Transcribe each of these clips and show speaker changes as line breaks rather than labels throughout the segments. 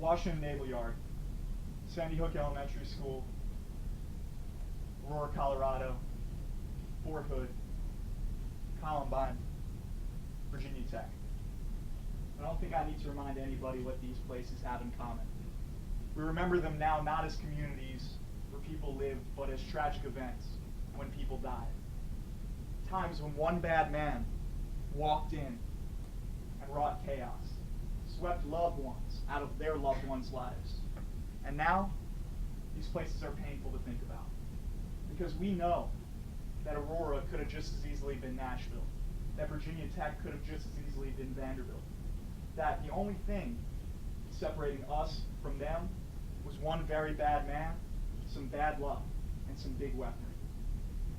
Washington Naval Yard, Sandy Hook Elementary School, Aurora, Colorado, Fort Hood, Columbine, Virginia Tech. I don't think I need to remind anybody what these places have in common. We remember them now not as communities where people lived, but as tragic events when people died. Times when one bad man walked in and wrought chaos, swept loved ones out of their loved ones' lives. And now, these places are painful to think about. Because we know that Aurora could have just as easily been Nashville, that Virginia Tech could have just as easily been Vanderbilt, that the only thing separating us from them was one very bad man, some bad luck, and some big weaponry.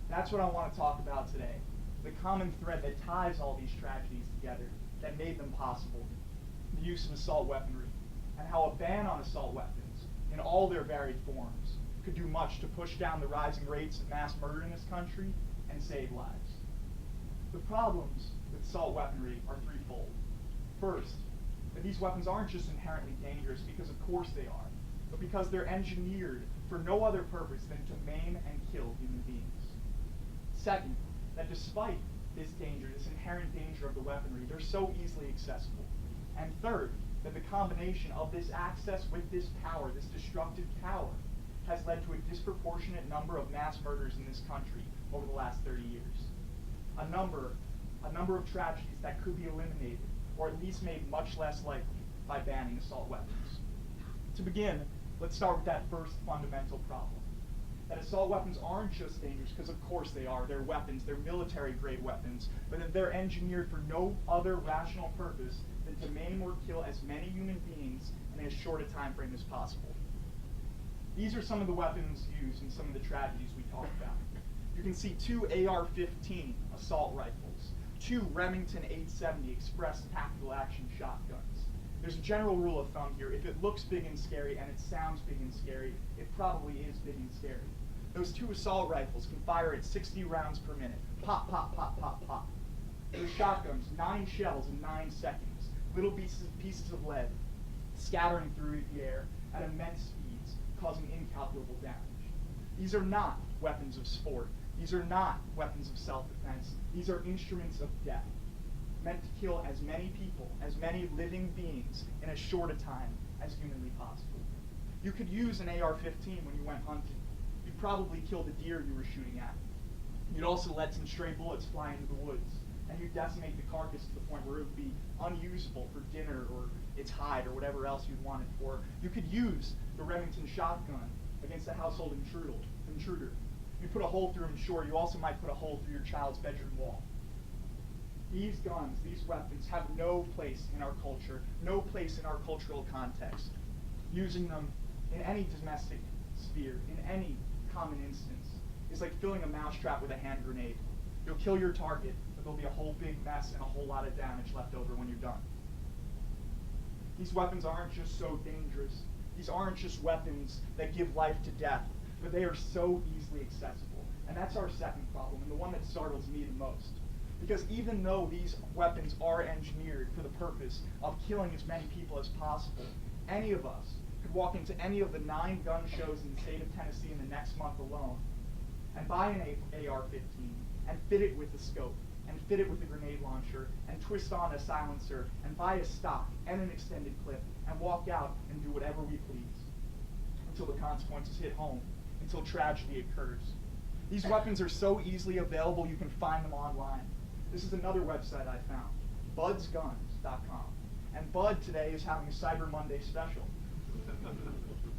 That's what I want to talk about today, the common thread that ties all these tragedies together, that made them possible, the use of assault weaponry, and how a ban on assault weapons, in all their varied forms, could do much to push down the rising rates of mass murder in this country and save lives. The problems with assault weaponry are threefold. First, that these weapons aren't just inherently dangerous because of course they are, but because they're engineered for no other purpose than to maim and kill human beings. Second, that despite this danger, this inherent danger of the weaponry, they're so easily accessible. And third, that the combination of this access with this power, this destructive power, has led to a disproportionate number of mass murders in this country over the last 30 years. A number of tragedies that could be eliminated, or at least made much less likely by banning assault weapons. To begin, let's start with that first fundamental problem. That assault weapons aren't just dangerous, because of course they are. They're weapons, they're military-grade weapons, but that they're engineered for no other rational purpose than to maim or kill as many human beings in as short a time frame as possible. These are some of the weapons used in some of the tragedies we talked about. You can see two AR-15 assault rifles, two Remington 870 Express Tactical Action shotguns. There's a general rule of thumb here. If it looks big and scary and it sounds big and scary, it probably is big and scary. Those two assault rifles can fire at 60 rounds per minute. Pop, pop, pop, pop, pop. Those shotguns, 9 shells in 9 seconds. Little pieces of lead scattering through the air at immense speeds, causing incalculable damage. These are not weapons of sport. These are not weapons of self-defense. These are instruments of death, meant to kill as many people, as many living beings, in as short a time as humanly possible. You could use an AR-15 when you went hunting. You'd probably kill the deer you were shooting at. You'd also let some stray bullets fly into the woods, and you'd decimate the carcass to the point where it would be unusable for dinner or its hide or whatever else you'd want it for. You could use the Remington shotgun against a household intruder. You put a hole through him, sure. You also might put a hole through your child's bedroom wall. These guns, these weapons, have no place in our culture, no place in our cultural context. Using them in any domestic sphere, in any common instance, is like filling a mousetrap with a hand grenade. You'll kill your target, but there'll be a whole big mess and a whole lot of damage left over when you're done. These weapons aren't just so dangerous. These aren't just weapons that give life to death, but they are so easily accessible. And that's our second problem, and the one that startles me the most. Because even though these weapons are engineered for the purpose of killing as many people as possible, any of us could walk into any of the 9 gun shows in the state of Tennessee in the next month alone and buy an AR-15 and fit it with the scope and fit it with a grenade launcher and twist on a silencer and buy a stock and an extended clip and walk out and do whatever we please until the consequences hit home, until tragedy occurs. These weapons are so easily available you can find them online. This is another website I found, budsguns.com. And Bud today is having a Cyber Monday special.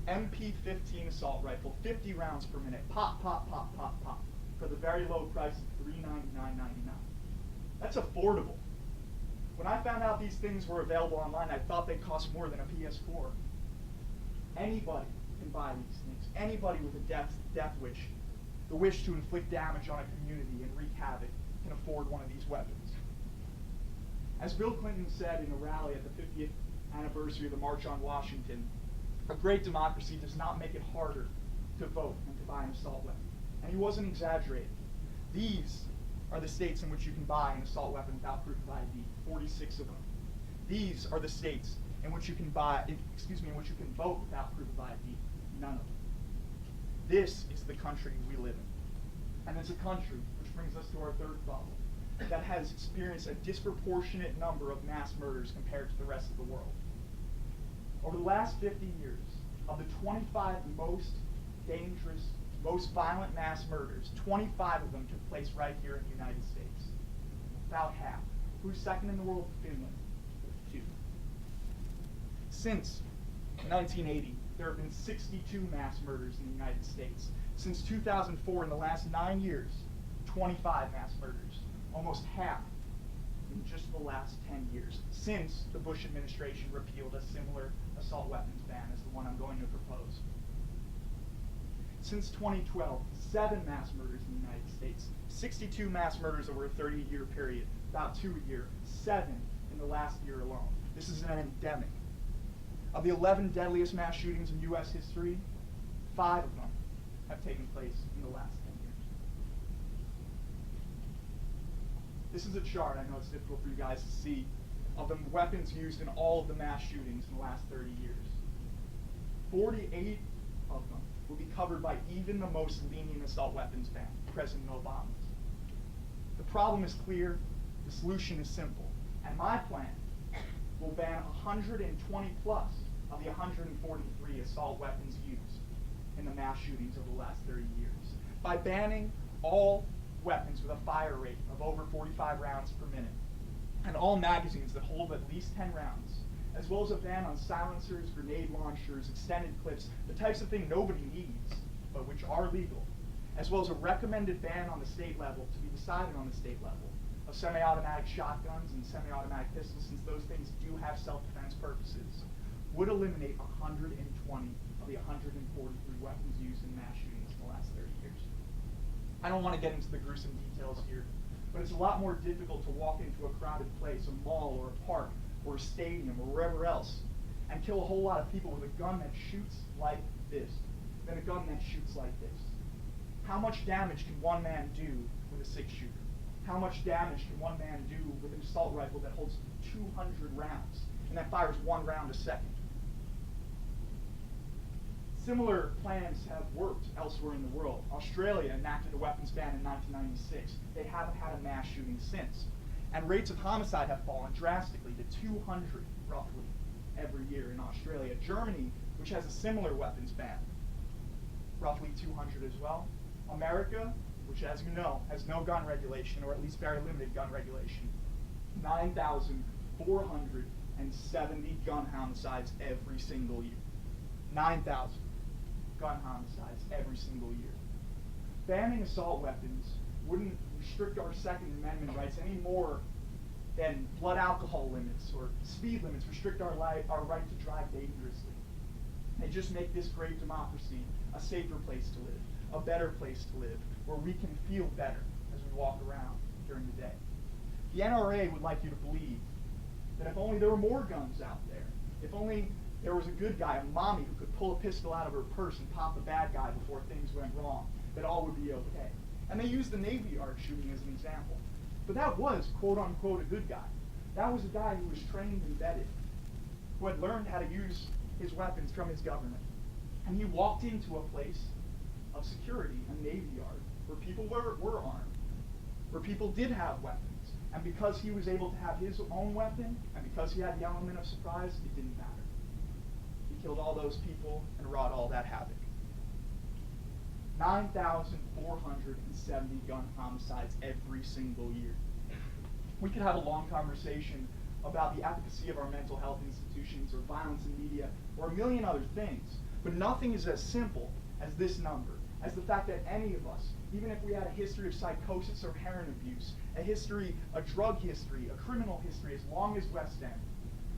MP-15 assault rifle, 50 rounds per minute, pop, pop, pop, pop, pop, for the very low price of $399.99. That's affordable. When I found out these things were available online, I thought they cost more than a PS4. Anybody can buy these things. Anybody with a death wish, the wish to inflict damage on a community and wreak havoc, can afford one of these weapons. As Bill Clinton said in a rally at the 50th anniversary of the March on Washington, a great democracy does not make it harder to vote and to buy an assault weapon. And he wasn't exaggerating. These are the states in which you can buy an assault weapon without proof of ID, 46 of them. These are the states in which you can in which you can vote without proof of ID. None of them. This is the country we live in. And it's a country, which brings us to our third problem, that has experienced a disproportionate number of mass murders compared to the rest of the world. Over the last 50 years, of the 25 most dangerous, most violent mass murders, 25 of them took place right here in the United States. About half. Who's second in the world? Finland, with 2. Since 1980, there have been 62 mass murders in the United States. Since 2004, in the last 9 years, 25 mass murders. Almost half in just the last 10 years, since the Bush administration repealed a similar assault weapons ban as the one I'm going to propose. Since 2012, 7 mass murders in the United States, 62 mass murders over a 30-year period, about 2 a year, 7 in the last year alone. This is an endemic. Of the 11 deadliest mass shootings in U.S. history, 5 of them have taken place in the last 10 years. This is a chart, I know it's difficult for you guys to see, of the weapons used in all of the mass shootings in the last 30 years. 48 of them will be covered by even the most lenient assault weapons ban, President Obama's. The problem is clear, the solution is simple, and my plan will ban 120 plus of the 143 assault weapons used in the mass shootings of the last 30 years. By banning all weapons with a fire rate of over 45 rounds per minute, and all magazines that hold at least 10 rounds, as well as a ban on silencers, grenade launchers, extended clips, the types of thing nobody needs, but which are legal, as well as a recommended ban on the state level to be decided on the state level of semi-automatic shotguns and semi-automatic pistols, since those things do have self-defense purposes, would eliminate 120 of the 143 weapons used in mass shootings in the last 30 years. I don't want to get into the gruesome details here, but it's a lot more difficult to walk into a crowded place, a mall or a park or a stadium or wherever else, and kill a whole lot of people with a gun that shoots like this than a gun that shoots like this. How much damage can one man do with a 6-shooter? How much damage can one man do with an assault rifle that holds 200 rounds and that fires 1 round a second? Similar plans have worked elsewhere in the world. Australia enacted a weapons ban in 1996. They haven't had a mass shooting since. And rates of homicide have fallen drastically to 200, roughly, every year in Australia. Germany, which has a similar weapons ban, roughly 200 as well. America, which, as you know, has no gun regulation, or at least very limited gun regulation, 9,470 gun homicides every single year. 9,000 gun homicides every single year. Banning assault weapons wouldn't restrict our Second Amendment rights any more than blood alcohol limits or speed limits restrict our right to drive dangerously. They just make this great democracy a safer place to live, a better place to live, where we can feel better as we walk around during the day. The NRA would like you to believe that if only there were more guns out there, if only there was a good guy, a mommy who could pull a pistol out of her purse and pop the bad guy before things went wrong, that all would be okay. And they used the Navy Yard shooting as an example. But that was, quote unquote, a good guy. That was a guy who was trained and vetted, who had learned how to use his weapons from his government. And he walked into a place of security, a Navy Yard, where people were armed, where people did have weapons. And because he was able to have his own weapon, and because he had the element of surprise, it didn't matter. He killed all those people and wrought all that havoc. 9,470 gun homicides every single year. We could have a long conversation about the efficacy of our mental health institutions or violence in media or a million other things, but nothing is as simple as this number, as the fact that any of us, even if we had a history of psychosis or heroin abuse, a drug history, a criminal history as long as West End,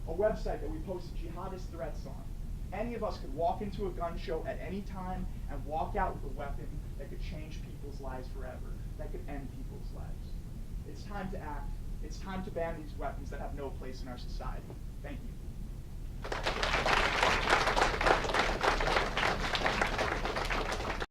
a website that we posted jihadist threats on, any of us could walk into a gun show at any time and walk out with a weapon that could change people's lives forever, that could end people's lives. It's time to act. It's time to ban these weapons that have no place in our society. Thank you.